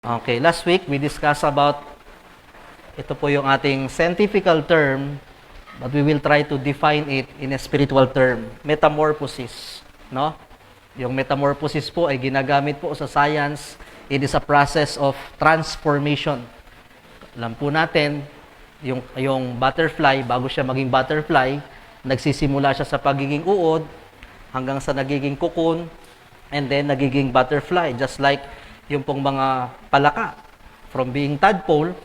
Okay, last week we discussed about, ito po yung ating scientific term, but we will try to define it in a spiritual term, metamorphosis, no? Yung metamorphosis po ay ginagamit po sa science. It is a process of transformation. Alam po natin, yung butterfly, bago siya maging butterfly, nagsisimula siya sa pagiging uod, hanggang sa nagiging cocoon, and then nagiging butterfly, just like yung pong mga palaka from being tadpole.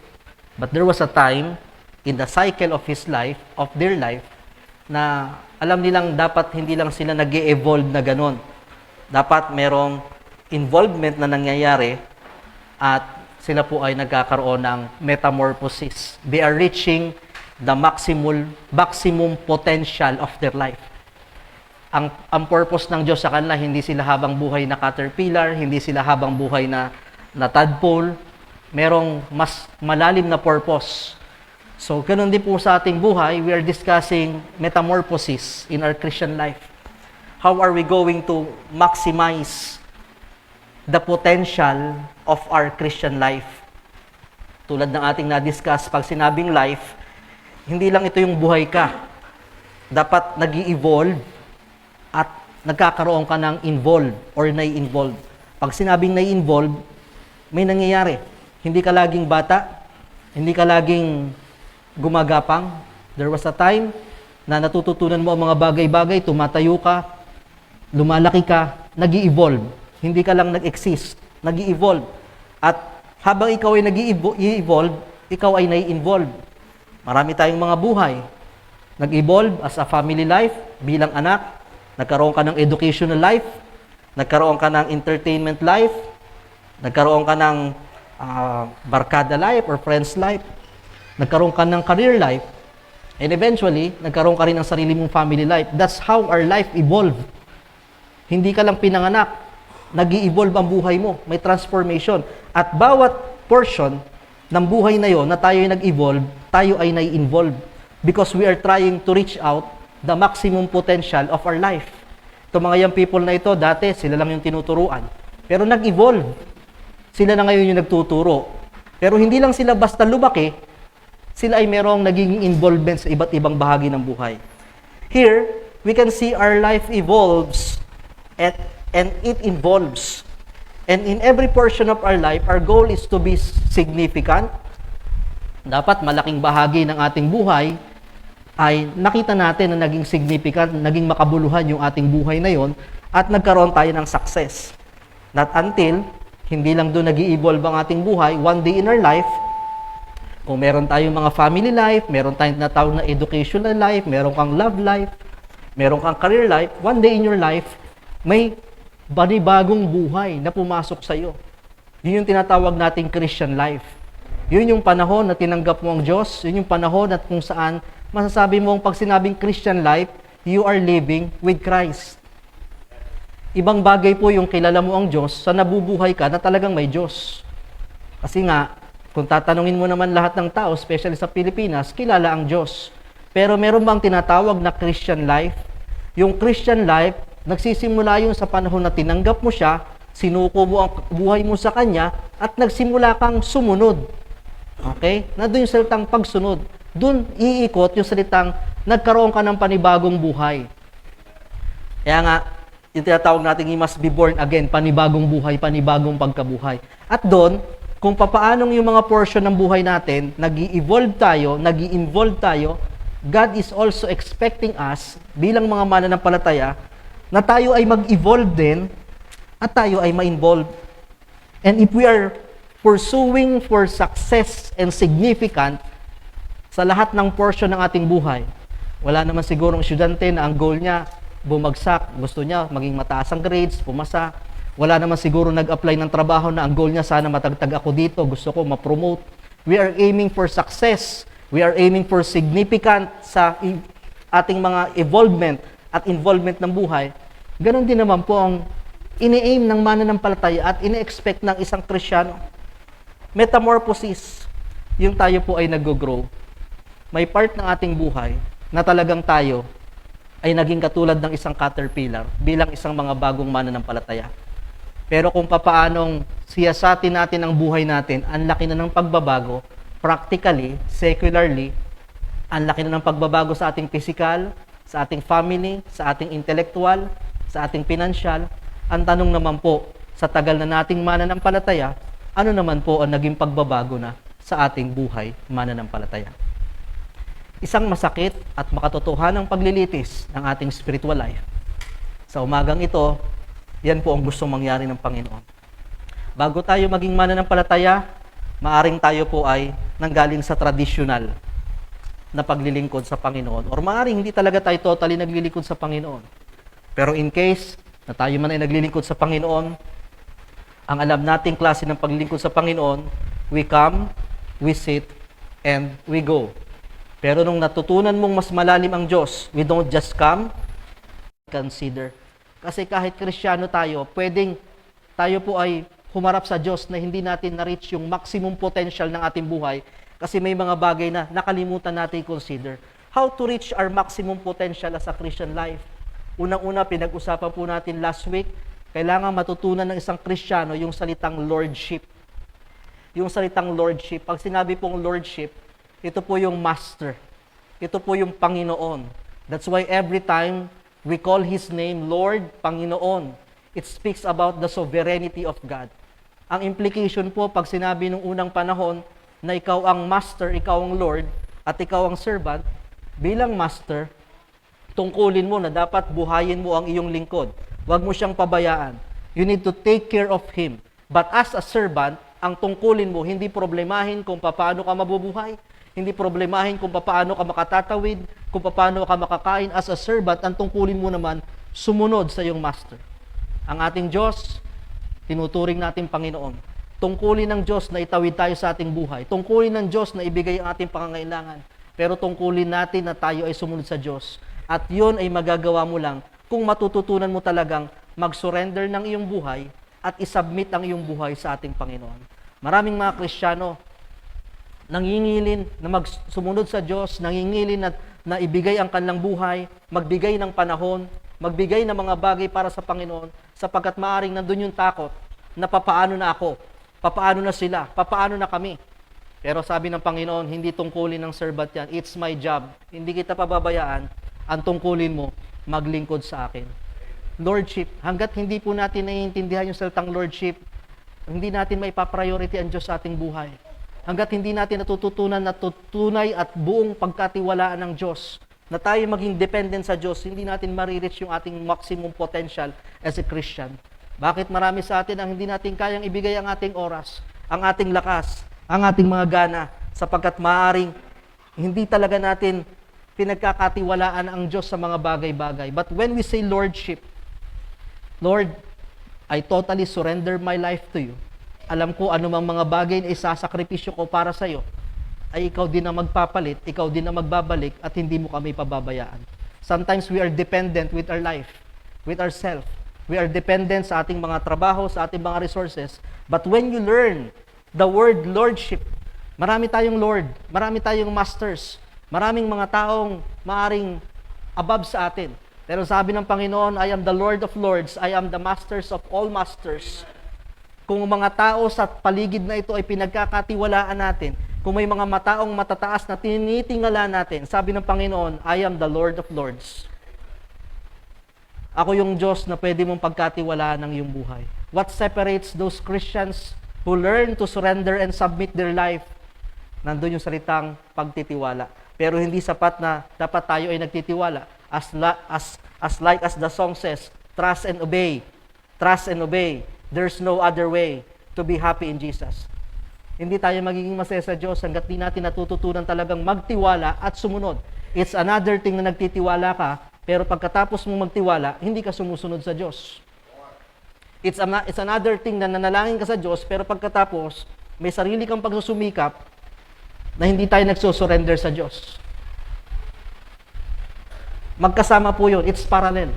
But there was a time in the cycle of their life, na alam nilang dapat hindi lang sila nag-e-evolve na ganon. Dapat merong involvement na nangyayari at sila po ay nagkakaroon ng metamorphosis. They are reaching the maximum potential of their life. Ang purpose ng Diyos sa kanila, hindi sila habang buhay na caterpillar, hindi sila habang buhay na tadpole. Merong mas malalim na purpose. So, ganun din po sa ating buhay, we are discussing metamorphosis in our Christian life. How are we going to maximize the potential of our Christian life? Tulad ng ating na-discuss, pag sinabing life, hindi lang ito yung buhay ka. Dapat nag-i-evolve at nagkakaroon ka ng involved or nai-involve. Pag sinabing nai-involve, may nangyayari. Hindi ka laging bata, hindi ka laging gumagapang. There was a time na natututunan mo ang mga bagay-bagay, tumatayo ka, lumalaki ka, nag-i-evolve. Hindi ka lang nag-exist, nag-i-evolve. At habang ikaw ay nag-i-evolve, ikaw ay nai-involve. Marami tayong mga buhay. Nag-evolve as a family life, bilang anak. Nagkaroon ka ng educational life, nagkaroon ka ng entertainment life, nagkaroon ka ng barkada life or friends life, nagkaroon ka ng career life, and eventually, nagkaroon ka rin ng sarili mong family life. That's how our life evolved. Hindi ka lang pinanganak, nag-i-evolve ang buhay mo, may transformation. At bawat portion ng buhay na yon na tayo ay nag-evolve, tayo ay nai-involve because we are trying to reach out the maximum potential of our life. Itong mga young people na ito, dati sila lang yung tinuturuan. Pero nag-evolve. Sila na ngayon yung nagtuturo. Pero hindi lang sila basta lumaki, sila ay merong naging involvement sa iba't ibang bahagi ng buhay. Here, we can see our life evolves and it involves. And in every portion of our life, our goal is to be significant. Dapat malaking bahagi ng ating buhay ay nakita natin na naging significant, naging makabuluhan yung ating buhay na yon at nagkaroon tayo ng success. Not until, hindi lang doon nag-i-evolve ang ating buhay, one day in our life, kung meron tayong mga family life, meron tayong natawag na educational life, meron kang love life, meron kang career life, one day in your life, may banibagong buhay na pumasok sa iyo. Yun yung tinatawag nating Christian life. Yun yung panahon na tinanggap mo ang Diyos, yun yung panahon at kung saan masasabi mong pag sinabing Christian life, you are living with Christ. Ibang bagay po yung kilala mo ang Diyos sa nabubuhay ka na talagang may Diyos. Kasi nga, kung tatanungin mo naman lahat ng tao, especially sa Pilipinas, kilala ang Diyos. Pero meron bang tinatawag na Christian life? Yung Christian life, nagsisimula yun sa panahon na tinanggap mo siya, sinuko mo ang buhay mo sa Kanya, at nagsimula kang sumunod. Okay? Nandun yung salitang pagsunod. Doon iikot yung salitang nagkaroon ka ng panibagong buhay. Kaya nga, yung tinatawag natin, you must be born again, panibagong buhay, panibagong pagkabuhay. At doon, kung papaanong yung mga portion ng buhay natin, nag-i-evolve tayo, nag-i-involve tayo, God is also expecting us, bilang mga mananampalataya, na tayo ay mag-evolve din, at tayo ay ma-involve. And if we are pursuing for success and significant, sa lahat ng portion ng ating buhay. Wala naman sigurong estudyante na ang goal niya bumagsak. Gusto niya maging mataas ang grades, pumasa. Wala naman siguro nag-apply ng trabaho na ang goal niya sana matagtag ako dito, gusto ko ma-promote. We are aiming for success. We are aiming for significant sa ating mga evolvement at involvement ng buhay. Ganon din naman po ang ini-aim ng mananampalataya at ini-expect ng isang Kristiyano. Metamorphosis. Yung tayo po ay nag-grow. May part ng ating buhay na talagang tayo ay naging katulad ng isang caterpillar bilang isang mga bagong mananampalataya. Pero kung papaanong siyasatin natin ang buhay natin, ang laki na ng pagbabago, practically, secularly, ang laki na ng pagbabago sa ating physical, sa ating family, sa ating intellectual, sa ating financial. Ang tanong naman po, sa tagal na nating mananampalataya, ano naman po ang naging pagbabago na sa ating buhay mananampalataya? Isang masakit at makatotohanang paglilitis ng ating spiritual life. Sa umagang ito, yan po ang gustong mangyari ng Panginoon. Bago tayo maging mananampalataya, maaring tayo po ay nanggaling sa traditional na paglilingkod sa Panginoon. Or maaring hindi talaga tayo totally naglilingkod sa Panginoon. Pero in case na tayo man ay naglilingkod sa Panginoon, ang alam nating klase ng paglilingkod sa Panginoon, we come, we sit, and we go. Pero nung natutunan mong mas malalim ang Diyos, we don't just come, consider. Kasi kahit Kristiyano tayo, pwedeng tayo po ay humarap sa Diyos na hindi natin na-reach yung maximum potential ng ating buhay kasi may mga bagay na nakalimutan natin i-consider. How to reach our maximum potential as a Christian life? Unang-una, pinag-usapan po natin last week, kailangan matutunan ng isang Kristiyano yung salitang Lordship. Yung salitang Lordship, pag sinabi pong Lordship, ito po yung Master. Ito po yung Panginoon. That's why every time we call His name Lord, Panginoon, it speaks about the sovereignty of God. Ang implication po, pag sinabi nung unang panahon na ikaw ang Master, ikaw ang Lord, at ikaw ang servant, bilang Master, tungkulin mo na dapat buhayin mo ang iyong lingkod. Huwag mo siyang pabayaan. You need to take care of him. But as a servant, ang tungkulin mo, hindi problemahin kung paano ka mabubuhay, hindi problemahin kung paano ka makatatawid, kung paano ka makakain. As a servant, ang tungkulin mo naman, sumunod sa iyong master. Ang ating Diyos, tinuturing natin Panginoon. Tungkulin ng Diyos na itawid tayo sa ating buhay. Tungkulin ng Diyos na ibigay ang ating pangangailangan. Pero tungkulin natin na tayo ay sumunod sa Diyos. At yun ay magagawa mo lang kung matututunan mo talagang mag-surrender ng iyong buhay at isubmit ang iyong buhay sa ating Panginoon. Maraming mga Kristiyano nangingilin na magsumunod sa Diyos, nangingilin na ibigay ang kanilang buhay, magbigay ng panahon, magbigay ng mga bagay para sa Panginoon, sapagkat maaring nandun yung takot na papaano na ako, papaano na sila, papaano na kami. Pero sabi ng Panginoon, hindi tungkulin ng servant yan, it's my job. Hindi kita pababayaan, ang tungkulin mo, maglingkod sa akin. Lordship, hanggat hindi po natin naiintindihan yung salitang Lordship, hindi natin may papriority ang Diyos sa ating buhay. Hanggat hindi natin natututunan na tunay at buong pagkatiwalaan ng Diyos, na tayo maging dependent sa Diyos, hindi natin marireach yung ating maximum potential as a Christian. Bakit marami sa atin ang hindi natin kayang ibigay ang ating oras, ang ating lakas, ang ating mga gana, sapagkat maaring hindi talaga natin pinagkakatiwalaan ang Diyos sa mga bagay-bagay. But when we say Lordship, Lord, I totally surrender my life to you. Alam ko anumang mga bagay na isasakripisyo ko para sa iyo, ay ikaw din ang magpapalit, ikaw din ang magbabalik, at hindi mo kami pababayaan. Sometimes we are dependent with our life, with ourselves. We are dependent sa ating mga trabaho, sa ating mga resources. But when you learn the word Lordship, marami tayong Lord, marami tayong Masters, maraming mga taong maaring above sa atin. Pero sabi ng Panginoon, I am the Lord of Lords, I am the Masters of all Masters. Kung mga tao sa paligid na ito ay pinagkakatiwalaan natin, kung may mga mataong matataas na tinitingala natin, sabi ng Panginoon, I am the Lord of Lords. Ako yung Diyos na pwede mong pagkatiwalaan ng iyong buhay. What separates those Christians who learn to surrender and submit their life? Nandun yung salitang pagtitiwala. Pero hindi sapat na dapat tayo ay nagtitiwala. As like as the song says, trust and obey. Trust and obey. There's no other way to be happy in Jesus. Hindi tayo magiging masaya sa Diyos hanggat di natin natututunan talagang magtiwala at sumunod. It's another thing na nagtitiwala ka, pero pagkatapos mong magtiwala, hindi ka sumusunod sa Diyos. It's another thing na nanalangin ka sa Diyos, pero pagkatapos, may sarili kang pagsusumikap na hindi tayo nagsusurrender sa Diyos. Magkasama po yun. It's parallel.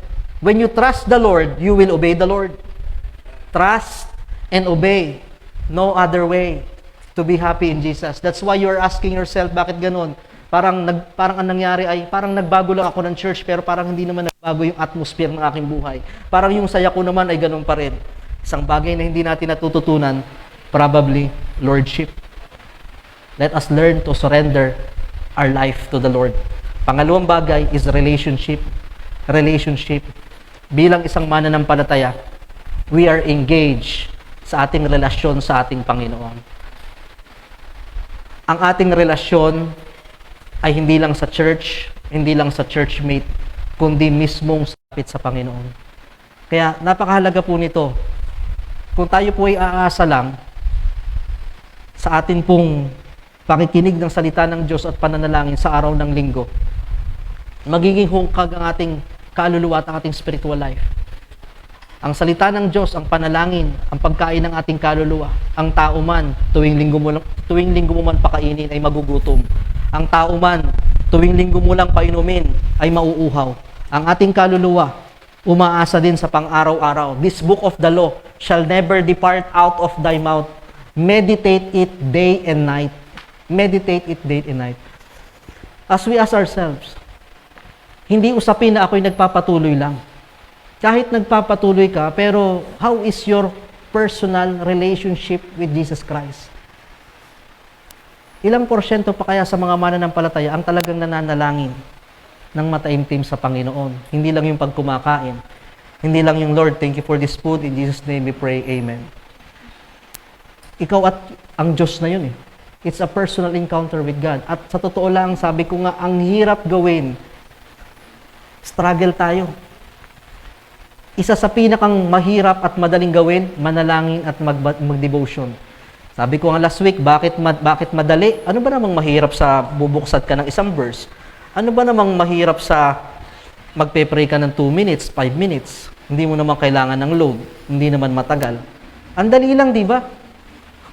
When you trust the Lord, you will obey the Lord. Trust and obey. No other way to be happy in Jesus. That's why you're asking yourself, bakit ganun? Parang ang nangyari ay, parang nagbago lang ako ng church, pero parang hindi naman nagbago yung atmosphere ng aking buhay. Parang yung saya ko naman ay ganun pa rin. Isang bagay na hindi natin natututunan, probably lordship. Let us learn to surrender our life to the Lord. Pangalawang bagay is relationship. Relationship. Bilang isang mananampalataya, we are engaged sa ating relasyon sa ating Panginoon. Ang ating relasyon ay hindi lang sa church, hindi lang sa churchmate, kundi mismong sapit sa Panginoon. Kaya napakahalaga po nito. Kung tayo po ay aasa lang sa atin pong pakikinig ng salita ng Diyos at pananalangin sa araw ng linggo, magiging hungkag ang ating kaluluwa at ang ating spiritual life. Ang salita ng Diyos, ang panalangin, ang pagkain ng ating kaluluwa. Ang tao man, tuwing linggo mo man pakainin ay magugutom. Ang tao man, tuwing linggo mo lang painumin ay mauuhaw. Ang ating kaluluwa, umaasa din sa pang-araw-araw. This book of the law shall never depart out of thy mouth. Meditate it day and night. Meditate it day and night. As we ask ourselves, hindi usapin na ako'y nagpapatuloy lang. Kahit nagpapatuloy ka, pero how is your personal relationship with Jesus Christ? Ilang porsyento pa kaya sa mga mananampalataya ang talagang nananalangin ng mataimtim sa Panginoon? Hindi lang yung pagkumakain. Hindi lang yung, Lord, thank you for this food. In Jesus' name we pray, Amen. Ikaw at ang Diyos na yun eh. It's a personal encounter with God. At sa totoo lang, sabi ko nga, ang hirap gawin. Struggle tayo. Isa sa pinakang mahirap at madaling gawin, manalangin at mag-devotion. Sabi ko nga last week, bakit madali? Ano ba namang mahirap sa bubuksad ka ng isang verse? Ano ba namang mahirap sa magpe-pray ka ng 2 minutes, 5 minutes? Hindi mo naman kailangan ng load. Hindi naman matagal. Ang dali lang, di ba?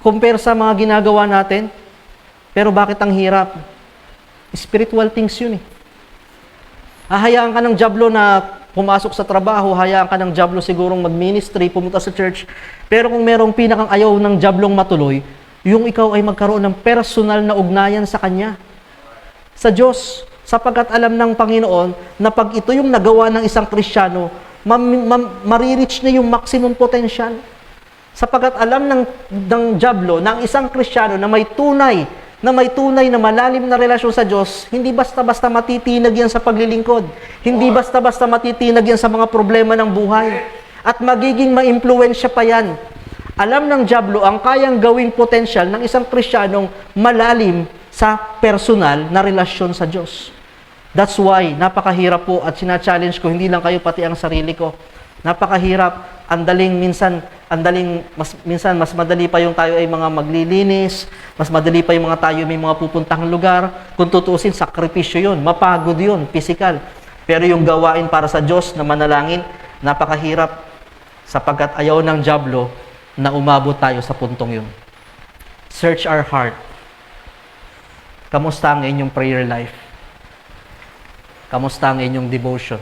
Compare sa mga ginagawa natin. Pero bakit ang hirap? Spiritual things yun eh. Hahayaan ka ng jablo na pumasok sa trabaho, hayaan ka ng jablo sigurong mag-ministry, pumunta sa church. Pero kung merong pinakang ayaw ng jablong matuloy, yung ikaw ay magkaroon ng personal na ugnayan sa Kanya. Sa Diyos, sapagkat alam ng Panginoon na pag ito yung nagawa ng isang Kristiyano, marireach niya yung maximum potential. Sapagkat alam ng jablo ng isang Kristiyano na may tunay na malalim na relasyon sa Diyos, hindi basta-basta matitinag yan sa paglilingkod. Hindi basta-basta matitinag yan sa mga problema ng buhay. At magiging ma-impluwensya pa yan. Alam ng diablo ang kayang gawing potensyal ng isang Kristiyanong malalim sa personal na relasyon sa Diyos. That's why, napakahirap po at sina-challenge ko, hindi lang kayo, pati ang sarili ko. Napakahirap. Minsan mas madali pa yung tayo ay mga maglilinis, mas madali pa yung mga tayo may mga pupuntahang lugar. Kung tutuusin, sakripisyo yun, mapagod yun, physical. Pero yung gawain para sa Diyos na manalangin, napakahirap sapagkat ayaw ng diablo na umabot tayo sa puntong yun. Search our heart. Kamusta ang inyong prayer life? Kamusta ang inyong devotion?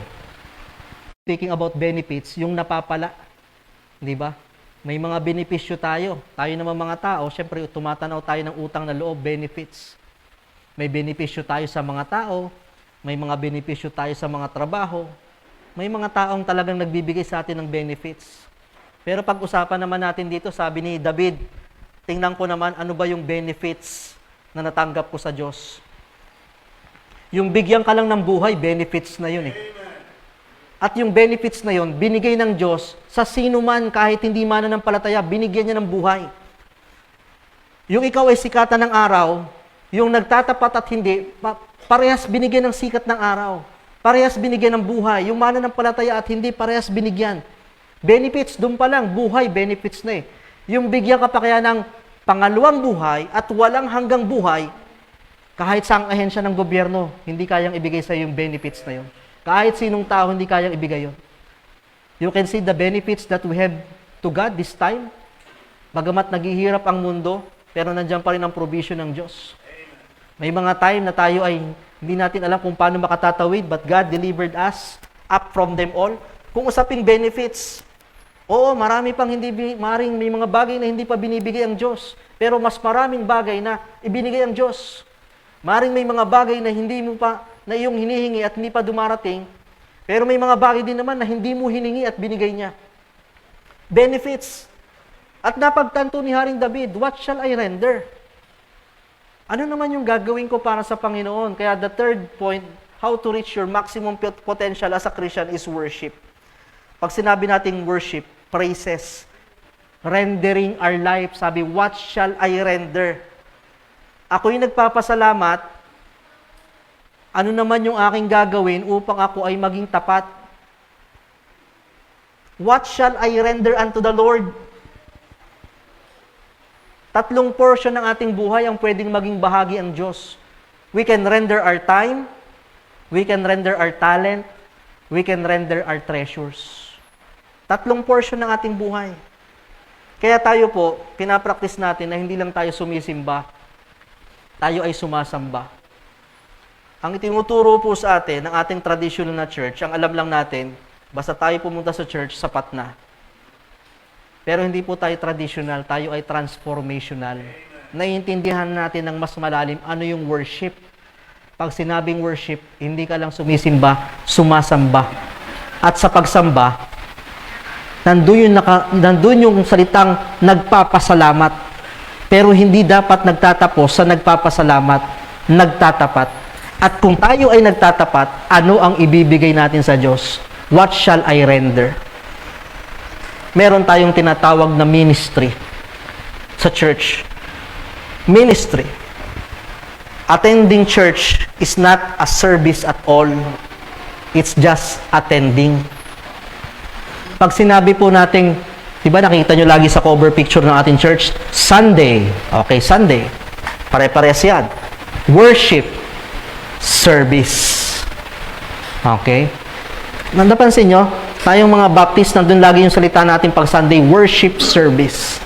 Speaking about benefits, yung napapala, di ba? May mga benepisyo tayo. Tayo naman mga tao, syempre tumatanaw tayo ng utang na loob, benefits. May benepisyo tayo sa mga tao, may mga benepisyo tayo sa mga trabaho, may mga taong talagang nagbibigay sa atin ng benefits. Pero pag-usapan naman natin dito, sabi ni David, tingnan ko naman ano ba yung benefits na natanggap ko sa Diyos. Yung bigyan ka lang ng buhay, benefits na yun eh. At yung benefits na yon, binigay ng Diyos sa sino man, kahit hindi mananampalataya, binigyan niya ng buhay. Yung ikaw ay sikatan ng araw, yung nagtatapat at hindi, parehas binigyan ng sikat ng araw. Parehas binigyan ng buhay. Yung mananampalataya at hindi, parehas binigyan. Benefits, doon pa lang, buhay, benefits na eh. Yung bigyan ka pa kaya ng pangalawang buhay at walang hanggang buhay, kahit saang ahensya ng gobyerno, hindi kayang ibigay sa yung benefits na yun. Kahit sinong tao, hindi kayang ibigay yun. You can see the benefits that we have to God this time. Bagamat naghihirap ang mundo, pero nandiyan pa rin ang provision ng Diyos. May mga time na tayo ay hindi natin alam kung paano makatatawid, but God delivered us up from them all. Kung usaping benefits, oo, marami pang maring may mga bagay na hindi pa binibigay ang Diyos. Pero mas maraming bagay na ibinigay ang Diyos. Maring may mga bagay na hindi mo pa na iyong hinihingi at hindi pa dumarating, pero may mga bagay din naman na hindi mo hiningi at binigay niya. benefits. At napagtanto ni Haring David, what shall I render? Ano naman yung gagawin ko para sa Panginoon? Kaya the third point, how to reach your maximum potential as a Christian is worship. Pag sinabi nating worship, praises, rendering our life, sabi, what shall I render? Ako'y nagpapasalamat, ano naman yung aking gagawin upang ako ay maging tapat? What shall I render unto the Lord? Tatlong portion ng ating buhay ang pwedeng maging bahagi ang Diyos. We can render our time, we can render our talent, we can render our treasures. Tatlong portion ng ating buhay. Kaya tayo po, pinapractice natin na hindi lang tayo sumisimba, tayo ay sumasamba. Ang itinuturo po sa atin ng ating traditional na church, ang alam lang natin, basta tayo pumunta sa church, sapat na. Pero hindi po tayo traditional, tayo ay transformational. Naiintindihan natin ng mas malalim ano yung worship. Pag sinabing worship, hindi ka lang sumisimba, sumasamba. At sa pagsamba, nandun yung salitang nagpapasalamat. Pero hindi dapat nagtatapos sa nagpapasalamat, nagtatapat. At kung tayo ay nagtatapat, ano ang ibibigay natin sa Diyos? What shall I render? Meron tayong tinatawag na ministry sa church. Ministry. Attending church is not a service at all. It's just attending. Pag sinabi po nating, di ba nakita nyo lagi sa cover picture ng ating church, Sunday. Okay, Sunday. Pare-parehas yan. Worship. Service. Okay? Napansin nyo, tayong mga Baptist, nandun lagi yung salita natin pag Sunday, worship service.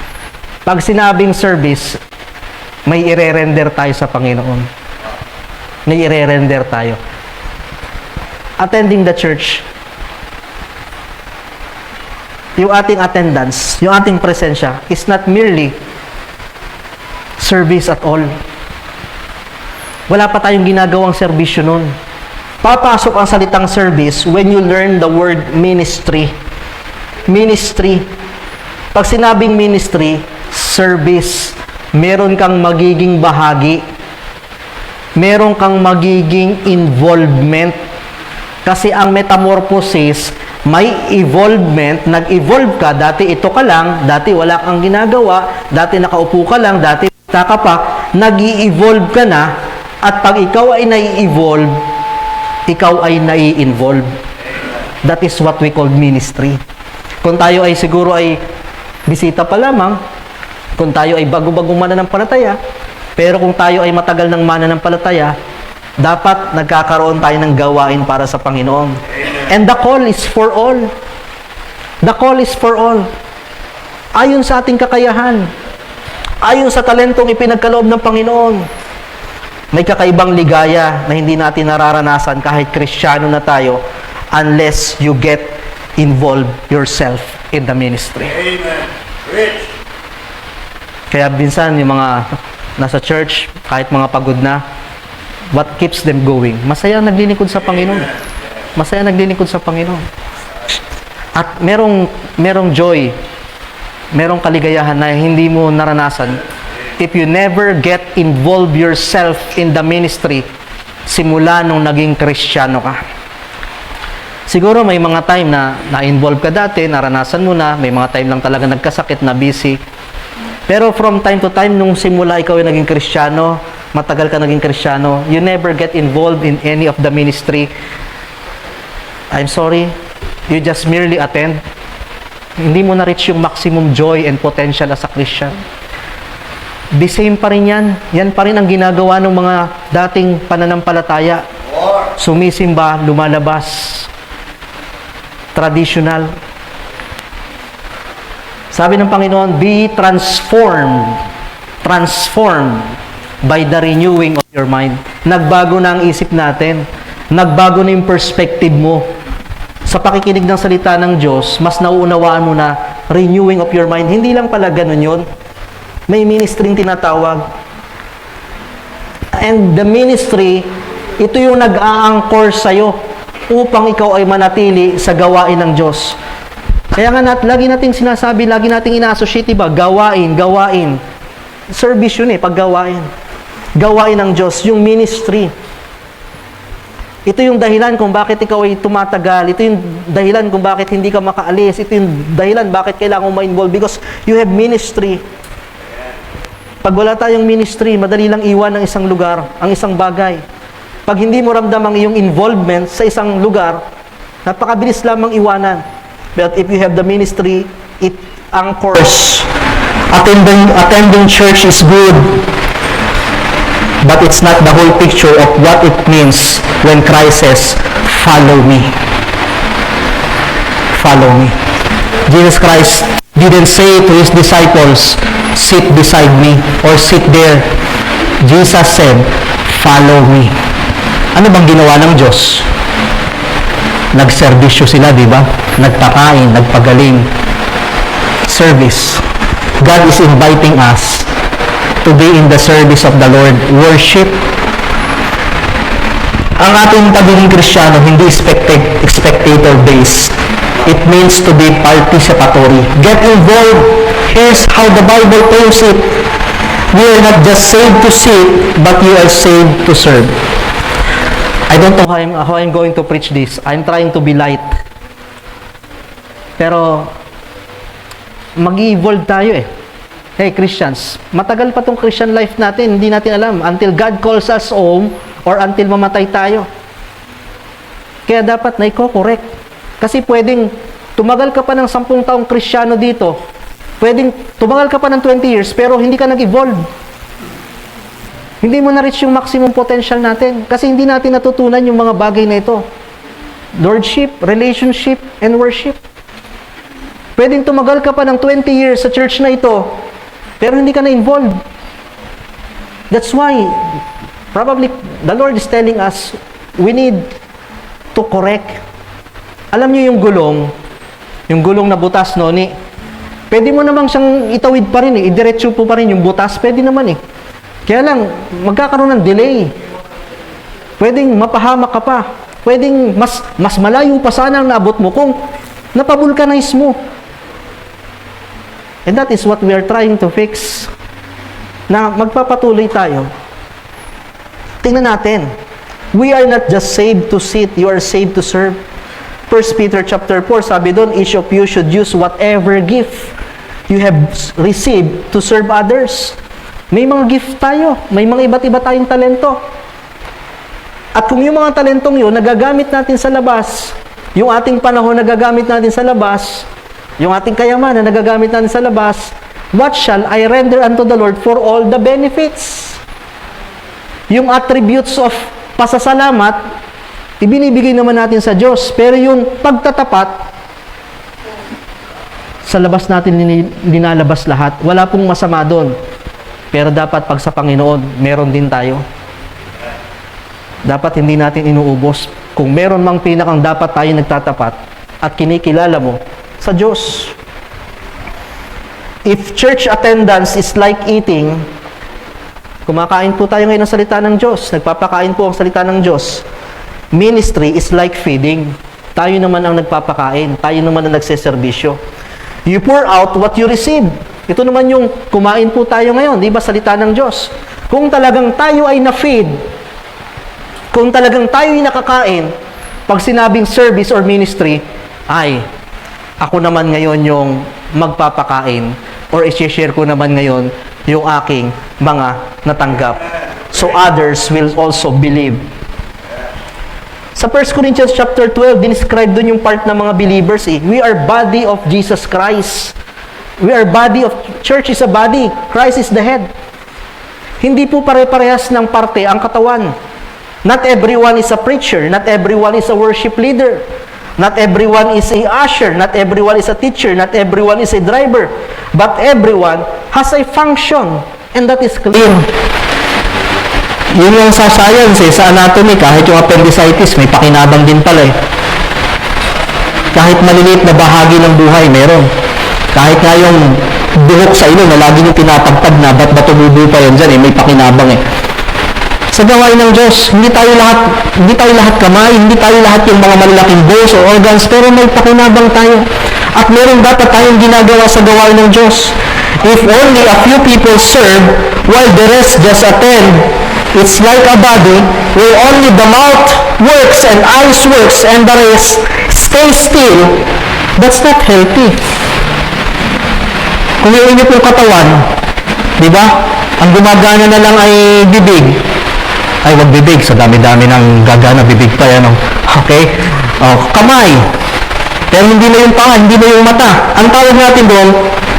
Pag sinabing service, may ire-render tayo sa Panginoon. May ire-render tayo. Attending the church, yung ating attendance, yung ating presensya, is not merely service at all. Wala pa tayong ginagawang serbisyo nun. Papasok ang salitang service when you learn the word ministry. Ministry. Pag sinabing ministry, service, meron kang magiging bahagi. Meron kang magiging involvement. Kasi ang metamorphosis, may evolvement, nag-evolve ka, dati ito ka lang, dati wala kang ginagawa, dati nakaupo ka lang, dati ka pa, nag-i-evolve ka na, at pag ikaw ay nai-evolve, ikaw ay nai-involve. That is what we call ministry. Kung tayo ay siguro ay bisita pa lamang, kung tayo ay bago-bagong mananampalataya, pero kung tayo ay matagal ng mananampalataya, dapat nagkakaroon tayo ng gawain para sa Panginoon. And the call is for all. The call is for all. Ayon sa ating kakayahan, ayon sa talentong ipinagkaloob ng Panginoon, may kakaibang ligaya na hindi natin nararanasan kahit Kristiyano na tayo unless you get involved yourself in the ministry. Amen. Rich. Kaya minsan yung mga nasa church, kahit mga pagod na, what keeps them going? Masaya naglilingkod sa Panginoon. Masaya naglilingkod sa Panginoon. At merong joy, merong kaligayahan na hindi mo naranasan if you never get involved yourself in the ministry simula nung naging Kristiyano ka. Siguro may mga time na na-involve ka dati, naranasan mo na, may mga time lang talaga nagkasakit, na busy. Pero from time to time, nung simula ikaw ay naging Kristiyano, matagal ka naging Kristiyano, you never get involved in any of the ministry. I'm sorry, you just merely attend. Hindi mo na-reach yung maximum joy and potential as a Christian. The same pa rin yan. Yan pa rin ang ginagawa ng mga dating pananampalataya. Sumisimba, lumalabas. Traditional. Sabi ng Panginoon, be transformed. Transformed by the renewing of your mind. Nagbago na ang isip natin. Nagbago na yung perspective mo. Sa pakikinig ng salita ng Diyos, mas nauunawaan mo na renewing of your mind. Hindi lang pala ganun yun. May ministry tinatawag. And the ministry, ito yung nag-a-anchor sa'yo upang ikaw ay manatili sa gawain ng Diyos. Kaya nga lagi nating sinasabi, lagi nating ina-associate, diba? Gawain. Service yun pag gawain. Gawain ng Diyos, yung ministry. Ito yung dahilan kung bakit ikaw ay tumatagal. Ito yung dahilan kung bakit hindi ka makaalis. Ito yung dahilan bakit kailangan mo ma-involve. Because you have ministry. Pag wala tayong ministry, madali lang iwan ang isang lugar, ang isang bagay. Pag hindi mo ramdam ang iyong involvement sa isang lugar, napakabilis lamang iwanan. But if you have the ministry, it anchors. Attending church is good, but it's not the whole picture of what it means when Christ says, follow me. Follow me. Jesus Christ didn't say to His disciples, sit beside me or sit there. Jesus said, follow me. Ano bang ginawa ng Diyos? Nagserbisyo sila, di ba? Nagpakain, nagpagaling. Service. God is inviting us to be in the service of the Lord. Worship. Ang ating pagiging Kristiyano, hindi spectator-based. It means to be participatory. Get involved. Here's how the Bible tells it. We are not just saved to sit, but you are saved to serve. I don't know how I'm going to preach this. I'm trying to be light. Pero, mag-evolve tayo Hey, Christians, matagal pa tong Christian life natin, hindi natin alam. Until God calls us home, or until mamatay tayo. Kaya dapat na i-correct. Kasi pwedeng, tumagal ka pa ng 10 taong Kristiyano dito, pwedeng, tumagal ka pa ng 20 years, pero hindi ka nag-evolve. Hindi mo na-reach yung maximum potential natin kasi hindi natin natutunan yung mga bagay na ito. Lordship, relationship, and worship. Pwedeng tumagal ka pa ng 20 years sa church na ito, pero hindi ka na-involved. That's why, probably, the Lord is telling us, we need to correct. Alam niyo yung gulong na butas, no? Pwede mo namang siyang itawid pa rin idiretso po pa rin yung butas, pwede naman Kaya lang, magkakaroon ng delay. Pwedeng mapahamak ka pa. Pwedeng mas malayo pa sana ang naabot mo kung napavulcanize mo. And that is what we are trying to fix. Na magpapatuloy tayo. Tingnan natin. We are not just saved to sit, you are saved to serve. 1 Peter chapter 4, sabi doon, each of you should use whatever gift you have received to serve others. May mga gift tayo. May mga iba't iba tayong talento. At kung yung mga talentong yun, nagagamit natin sa labas, yung ating panahon nagagamit natin sa labas, yung ating kayamanan nagagamit natin sa labas, what shall I render unto the Lord for all the benefits? Yung attributes of pasasalamat, ibinibigay naman natin sa Diyos. Pero yung pagtatapat, sa labas natin linalabas lahat. Wala pong masama doon. Pero dapat pag sa Panginoon, meron din tayo. Dapat hindi natin inuubos. Kung meron mang pinakang dapat tayo nagtatapat at kinikilala mo sa Diyos. If church attendance is like eating, kumakain po tayo ngayon ng salita ng Diyos. Nagpapakain po ang salita ng Diyos. Ministry is like feeding. Tayo naman ang nagpapakain. Tayo naman ang nagseserbisyo. You pour out what you receive. Ito naman yung kumain po tayo ngayon, di ba, salita ng Diyos. Kung talagang tayo ay na-feed, kung talagang tayo ay nakakain, pag sinabing service or ministry, ay, ako naman ngayon yung magpapakain or i-share ko naman ngayon yung aking mga natanggap. So others will also believe. Sa 1 Corinthians chapter 12, dinescribe doon yung part ng mga believers. We are body of Jesus Christ. We are body of, church is a body. Christ is the head. Hindi po pare-parehas ng parte ang katawan. Not everyone is a preacher. Not everyone is a worship leader. Not everyone is a usher. Not everyone is a teacher. Not everyone is a driver. But everyone has a function. And that is clear. Yun yung sa science sa anatomy, kahit yung appendicitis, may pakinabang din pala Kahit maliliit na bahagi ng buhay, meron. Kahit nga yung buhok sa ilo na lagi nyo pinapagpag na, ba't ba tumubo pa yun dyan may pakinabang Sa gawain ng Diyos, hindi tayo lahat kamay, hindi tayo lahat yung mga malalaking bones o organs, pero may pakinabang tayo. At meron dapat tayong ginagawa sa gawain ng Diyos. If only a few people serve while the rest just attend, it's like a body where only the mouth works and eyes works and the rest stay still. That's not healthy. Kung yung inyo pong katawan, di ba? Ang gumagana na lang ay bibig. Ay, wag bibig. Sa dami-dami ng gagana, bibig pa yan. Okay? Kamay. Pero hindi na yung panga, hindi na yung mata. Ang tawag natin doon,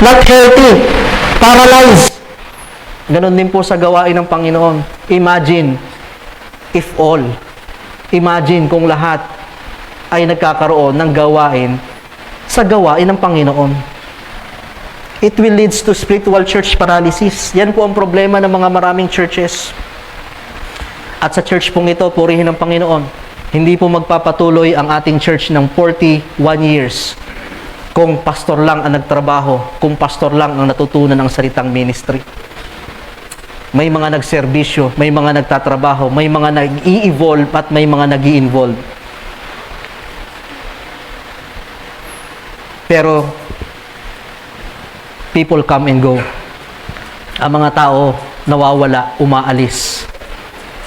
not healthy. Paralyzed. Ganon din po sa gawain ng Panginoon. Imagine, if all. Imagine kung lahat ay nagkakaroon ng gawain sa gawain ng Panginoon. It will leads to spiritual church paralysis. Yan po ang problema ng mga maraming churches. At sa church pong ito, purihin ng Panginoon, hindi po magpapatuloy ang ating church ng 41 years kung pastor lang ang nagtrabaho, kung pastor lang ang natutunan ng salitang ministry. May mga nagserbisyo, may mga nagtatrabaho, may mga nag-i-evolve at may mga nag-i-involve. Pero people come and go. Ang mga tao nawawala, umaalis.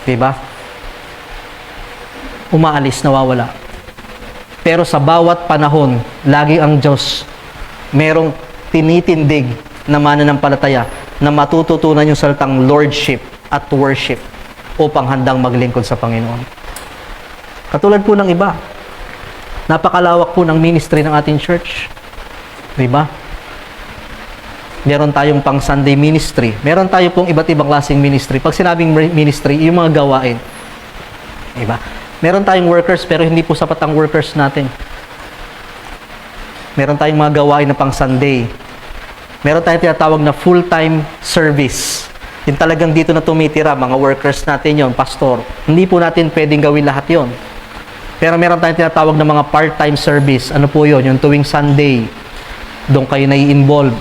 Diba? Umaalis, nawawala. Pero sa bawat panahon, lagi ang Diyos merong tinitindig na mananampalataya na matututunan yung salitang lordship at worship upang handang maglingkod sa Panginoon. Katulad po ng iba, napakalawak po ng ministry ng ating church. Diba? Meron tayong pang Sunday ministry. Meron tayo pong iba't ibang klaseng ministry. Pag sinabing ministry, yung mga gawain. Diba? Meron tayong workers, pero hindi po sapat ang workers natin. Meron tayong mga gawain na pang Sunday. Meron tayong tinatawag na full-time service. Yung talagang dito na tumitira, mga workers natin yon, pastor. Hindi po natin pwedeng gawin lahat yon. Pero meron tayong tinatawag na mga part-time service. Ano po yon? Yung tuwing Sunday. Doon kayo nai-involve.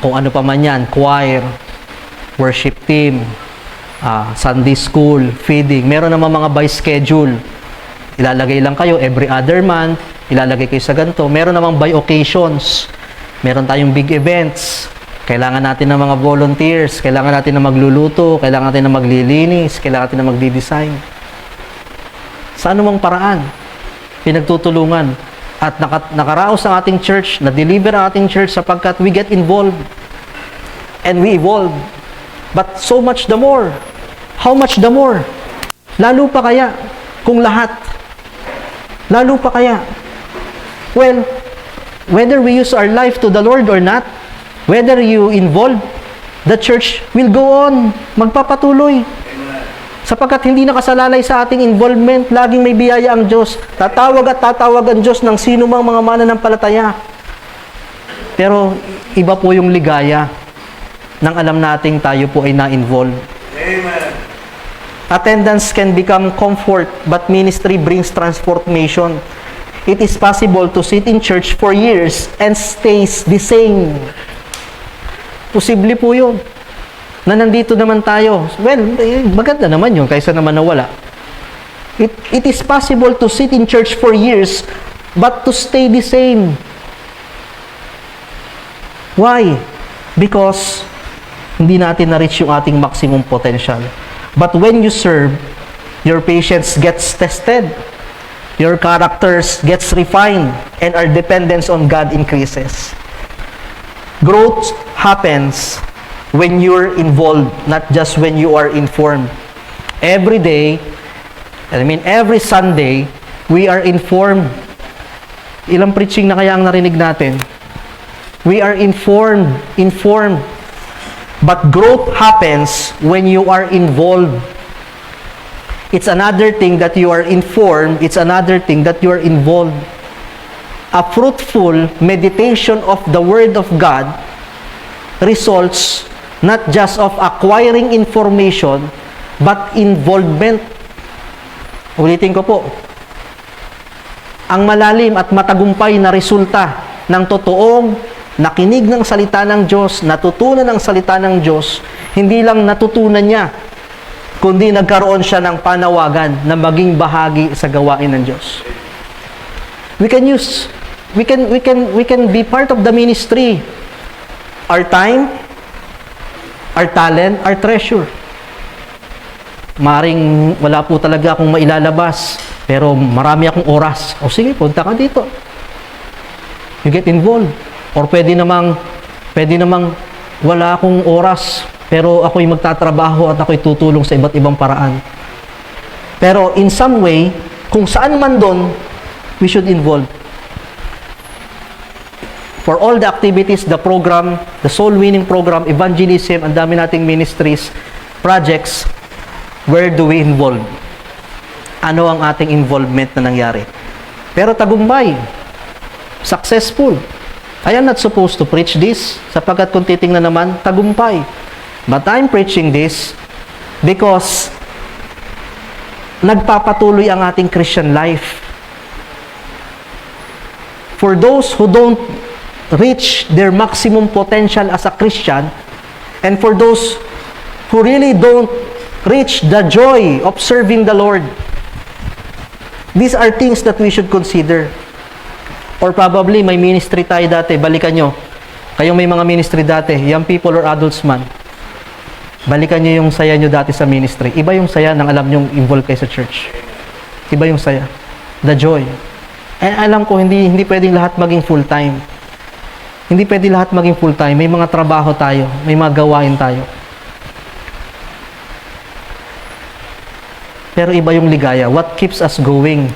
Kung ano pa man yan, choir, worship team, Sunday school, feeding. Meron naman mga by schedule. Ilalagay lang kayo every other month, ilalagay kayo sa ganito. Meron namang by occasions. Meron tayong big events. Kailangan natin ng mga volunteers, kailangan natin na magluluto, kailangan natin na maglilinis, kailangan natin na magdi-design. Sa anumang paraan, pinagtutulungan. At nakaraos ang ating church, na-deliver ang ating church sapagkat we get involved. And we evolve. But so much the more. How much the more? Lalo pa kaya kung lahat? Lalo pa kaya? Well, whether we use our life to the Lord or not, whether you involve, the church will go on. Magpapatuloy. Sapagkat hindi nakasalalay sa ating involvement, laging may biyaya ang Diyos. Tatawag at tatawag ang Diyos ng sino mang mga mananampalataya. Pero iba po yung ligaya nang alam nating tayo po ay na-involve. Amen. Attendance can become comfort, but ministry brings transformation. It is possible to sit in church for years and stays the same. Posible po yun. Na nandito naman tayo. Well, maganda naman yun, kaysa naman nawala. It is possible to sit in church for years, but to stay the same. Why? Because hindi natin na-reach yung ating maximum potential. But when you serve, your patience gets tested. Your characters gets refined, and our dependence on God increases. Growth happens when you're involved, not just when you are informed. Every day, every Sunday, we are informed. Ilang preaching na kaya ang narinig natin? We are informed. But growth happens when you are involved. It's another thing that you are informed, it's another thing that you are involved. A fruitful meditation of the Word of God results not just of acquiring information, but involvement. Ulitin ko po. Ang malalim at matagumpay na resulta ng totoong nakinig ng salita ng Diyos, natutunan ng salita ng Diyos, hindi lang natutunan niya, kundi nagkaroon siya ng panawagan na maging bahagi sa gawain ng Diyos. We can use we can be part of the ministry. Our time, our talent, our treasure. Maring wala po talaga akong mailalabas, pero marami akong oras. O sige, punta ka dito. You get involved. Or pwede namang wala akong oras, pero ako'y magtatrabaho at ako'y tutulong sa iba't ibang paraan. Pero in some way, kung saan man doon, we should involve. For all the activities, the program, the soul winning program, evangelism, ang dami nating ministries, projects, where do we involve? Ano ang ating involvement na nangyari? Pero tagumpay, successful. I am not supposed to preach this, sapagkat kung titingnan naman, tagumpay. But I'm preaching this because nagpapatuloy ang ating Christian life. For those who don't reach their maximum potential as a Christian, and for those who really don't reach the joy of serving the Lord, these are things that we should consider. Or probably may ministry tayo dati, balikan nyo. Kayong may mga ministry dati, young people or adults man, balikan nyo yung saya nyo dati sa ministry. Iba yung saya nang alam nyong involved kayo sa church. Iba yung saya. The joy. And alam ko, hindi pwedeng lahat maging full-time. Hindi pwede lahat maging full-time. May mga trabaho tayo. May mga gawain tayo. Pero iba yung ligaya. What keeps us going?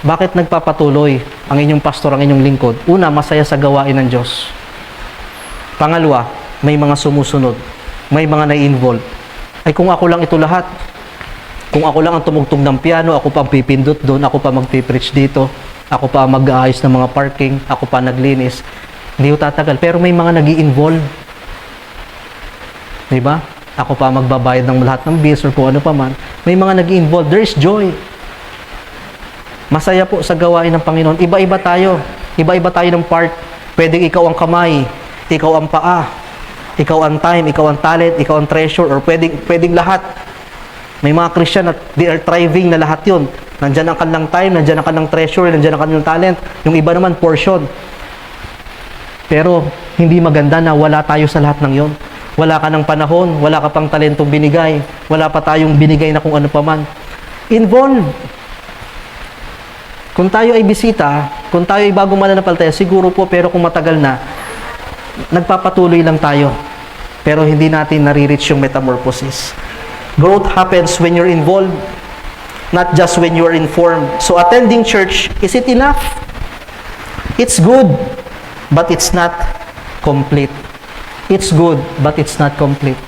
Bakit nagpapatuloy ang inyong pastor, ang inyong lingkod? Una, masaya sa gawain ng Diyos. Pangalawa, may mga sumusunod. May mga nai-involve. Ay kung ako lang ito lahat, kung ako lang ang tumugtog ng piano, ako pa ang pipindot doon, ako pa magpipreach dito, ako pa mag-aayos ng mga parking, ako pa naglinis, hindi ko tatagal. Pero may mga nag-i-involve. Diba? Ako pa magbabayad ng lahat ng bills or kung ano pa man. May mga nag-i-involve. There is joy. Masaya po sa gawain ng Panginoon. Iba-iba tayo. Iba-iba tayo ng part. Pwedeng ikaw ang kamay, ikaw ang paa, ikaw ang time, ikaw ang talent, ikaw ang treasure, or pwedeng lahat. May mga Christian at they are thriving na lahat yun. Nandyan ang kanilang time, nandyan ang kanilang treasure, nandyan ang kanilang talent. Yung iba naman, portion. Pero, hindi maganda na wala tayo sa lahat ng yon. Wala ka ng panahon, wala ka pang talentong binigay, wala pa tayong binigay na kung ano pa man. Involve. Kung tayo ay bisita, kung tayo ay bagong mananampalataya, siguro po, pero kung matagal na, nagpapatuloy lang tayo. Pero hindi natin nare-reach yung metamorphosis. Growth happens when you're involved, not just when you're informed. So attending church, is it enough? It's good, but it's not complete. It's good, but it's not complete.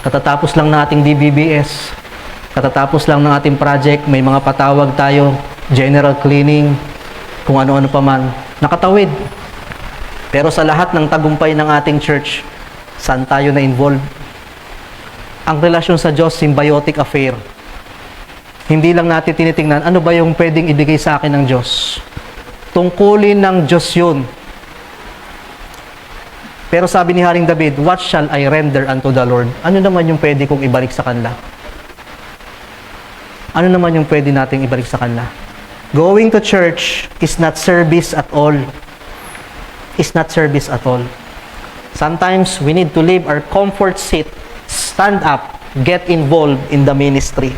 Katatapos lang ng ating DBBS, katatapos lang ng ating project, may mga patawag tayo, general cleaning, kung ano-ano pa man, nakatawid. Pero sa lahat ng tagumpay ng ating church, saan tayo na-involve? Ang relasyon sa Diyos, symbiotic affair. Hindi lang natin tinitingnan, ano ba yung pwedeng ibigay sa akin ng Diyos? Tungkulin ng Diyos yun. Pero sabi ni Haring David, what shall I render unto the Lord? Ano naman yung pwede kong ibalik sa kanila? Ano naman yung pwede nating ibalik sa kanila? Going to church is not service at all. Is not service at all. Sometimes we need to leave our comfort seat, stand up, get involved in the ministry.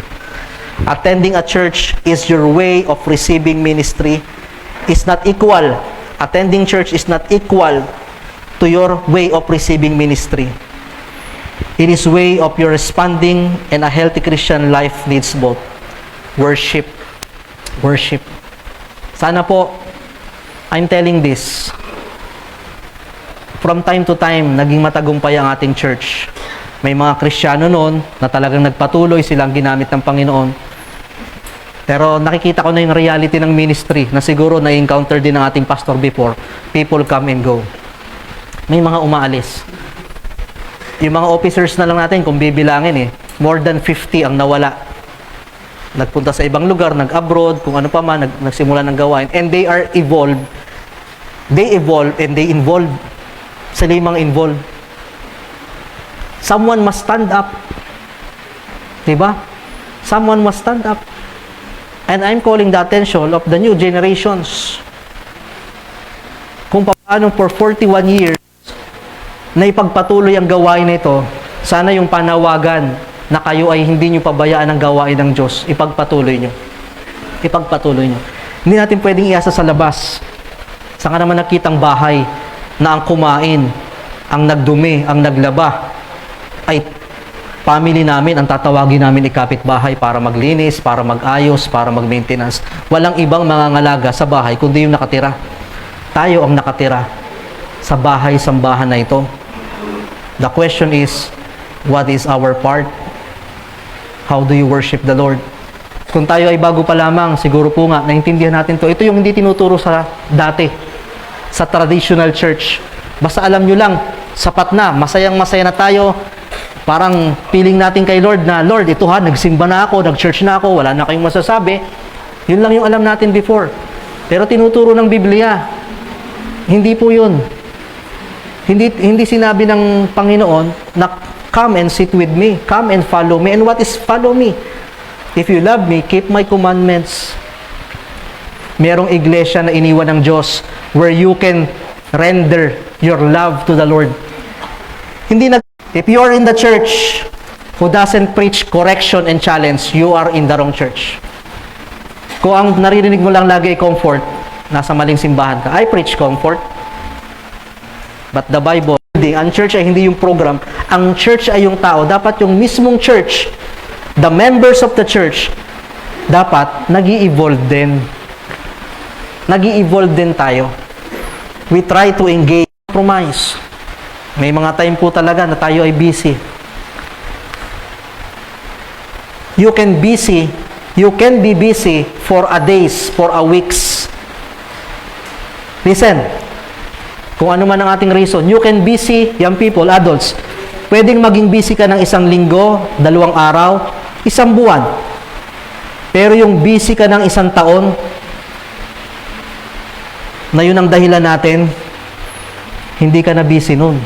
Attending a church is your way of receiving ministry. Is not equal. Attending church is not equal to your way of receiving ministry. It is way of your responding, and a healthy Christian life needs both. Worship. Worship. Sana po, I'm telling this, from time to time, naging matagumpay ang ating church. May mga Kristiyano noon na talagang nagpatuloy, silang ginamit ng Panginoon. Pero nakikita ko na yung reality ng ministry na siguro na-encounter din ng ating pastor before. People come and go. May mga umaalis. Yung mga officers na lang natin, kung bibilangin more than 50 ang nawala. Nagpunta sa ibang lugar, nag-abroad, kung ano pa man, nagsimula ng gawain. And they are evolved. They evolve and they involve. Sila yung mga involved. Someone must stand up. Diba? Someone must stand up. And I'm calling the attention of the new generations. Anong for 41 years na ipagpatuloy ang gawain na ito, sana yung panawagan na kayo ay hindi nyo pabayaan ang gawain ng Diyos, ipagpatuloy nyo. Ipagpatuloy nyo. Hindi natin pwedeng iasa sa labas. Saan ka naman nakitang bahay na ang kumain, ang nagdumi, ang naglaba, ay family namin, ang tatawagin namin ikapitbahay para maglinis, para mag-ayos, para mag-maintenance. Walang ibang mangangalaga sa bahay kundi yung nakatira. Tayo ang nakatira sa bahay-sambahan na ito. The question is, what is our part? How do you worship the Lord? Kung tayo ay bago pa lamang, siguro po nga, naintindihan natin to. Ito yung hindi tinuturo sa dati, sa traditional church. Basta alam nyo lang, sapat na, masayang-masaya na tayo. Parang feeling natin kay Lord na, Lord, ito ha, nagsimba na ako, nag-church na ako, wala na kayong masasabi. Yun lang yung alam natin before. Pero tinuturo ng Biblia, hindi po yun. Hindi sinabi ng Panginoon na come and sit with me, come and follow me. And what is follow me? If you love me, keep my commandments. Merong iglesia na iniwan ng Diyos where you can render your love to the Lord. If you are in the church who doesn't preach correction and challenge, you are in the wrong church. Kung ang naririnig mo lang lagi ay comfort, nasa maling simbahan ka. I preach comfort. But the Bible, ang church ay hindi yung program. Ang church ay yung tao. Dapat yung mismong church, the members of the church, dapat nag-i-evolve din. Nag-i-evolve din tayo. We try to engage, compromise. May mga time po talaga na tayo ay busy. You can be busy for a days, for a weeks. Listen, kung ano man ang ating reason, you can busy, young people, adults, pwedeng maging busy ka ng 1 linggo, 2 araw, 1 buwan. Pero yung busy ka ng 1 taon, na yun ang dahilan natin, hindi ka na busy nun.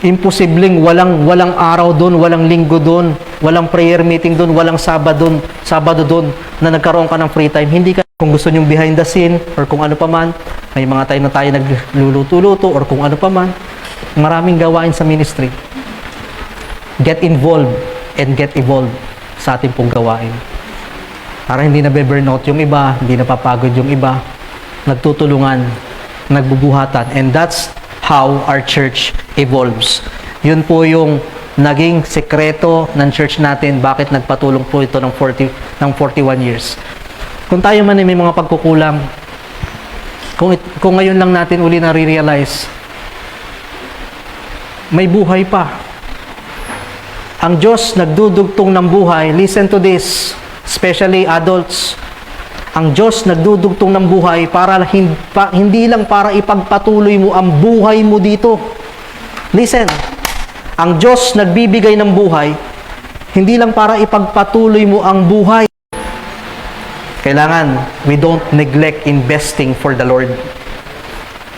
Imposibleng walang araw doon, walang linggo doon, walang prayer meeting doon, walang Sabado doon na nagkaroon ka ng free time. Hindi ka, kung gusto nyong behind the scene or kung ano pa man, may mga time na tayo nagluluto-luto or kung ano pa man, maraming gawain sa ministry. Get involved and get evolved sa ating pong gawain. Para hindi na be-burnout yung iba, hindi napapagod yung iba, nagtutulungan, nagbubuhatan, and that's how our church evolves. Yun po yung naging sekreto ng church natin, bakit nagpatulong po ito ng 41 years. Kung tayo man ay may mga pagkukulang, kung ngayon lang natin uli na-realize, may buhay pa. Ang Diyos nagdudugtong ng buhay. Listen to this, especially adults. Ang Diyos nagdudugtong ng buhay para hindi lang para ipagpatuloy mo ang buhay mo dito. Listen, ang Diyos nagbibigay ng buhay, hindi lang para ipagpatuloy mo ang buhay. Kailangan, we don't neglect investing for the Lord.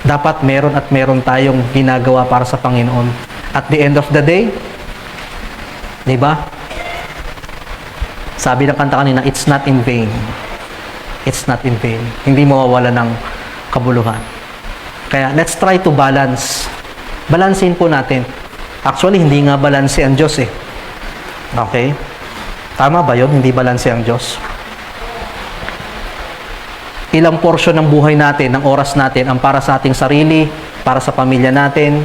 Dapat meron at meron tayong ginagawa para sa Panginoon. At the end of the day, di ba? Sabi ng kanta kanina, it's not in vain. It's not in vain. Hindi mawawala ng kabuluhan. Kaya, let's try to balance. Balansin po natin. Actually, hindi nga balanse ang Diyos eh. Okay? Tama ba yun? Hindi balanse ang Diyos. Ilang porsyon ng buhay natin, ng oras natin, ang para sa ating sarili, para sa pamilya natin,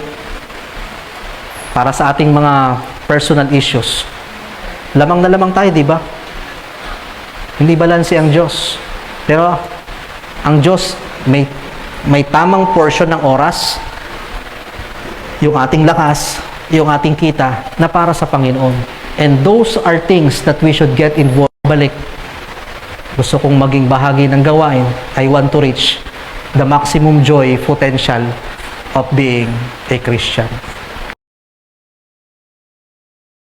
para sa ating mga personal issues. Lamang na lamang tayo, di ba? Hindi balanse ang Diyos. Pero, ang Diyos, may tamang portion ng oras, yung ating lakas, yung ating kita, na para sa Panginoon. And those are things that we should get involved. Balik. Gusto kong maging bahagi ng gawain. I want to reach the maximum joy potential of being a Christian.